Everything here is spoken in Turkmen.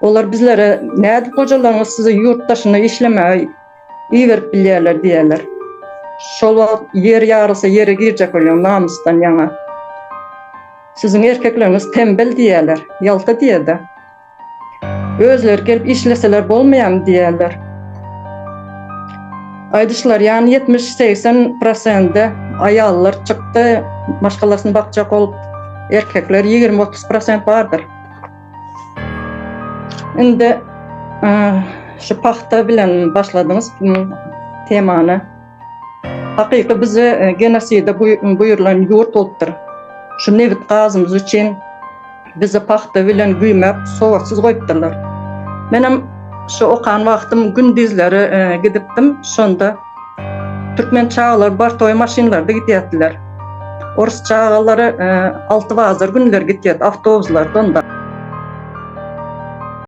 Olar bizlere näde kojalarınız size yurttaşyna işlemä iyi verip bilýärler diýerler. Şol yer ýarylsa ýere girjek bolýan namusdan ýaňa. Sizin erkekleriniz tembel diýerler, ýalta diýerler. Özleri gelip işleseler bolmaýan diýerler. Aýdyşlar ýani 70-80% aýallar çykdy, başgalasyny bakjak bolup, erkekler 20-30% bardyr. Indi şu paxta bilen başladyňyz temany. Hakyky bize genosida buyurulan ýurt bolupdyr. Şu Nevit gazymyz üçin bize paxta bilen güýmäp sowaksyz goýupdyrlar. Menem şu okan wagtym gündizleri gidipdim, şonda türkmen çağalar bartoy maşinlarda gidýärdiler. Orus çağalary 6 bazar günler gidýär, awtobuslarda onda.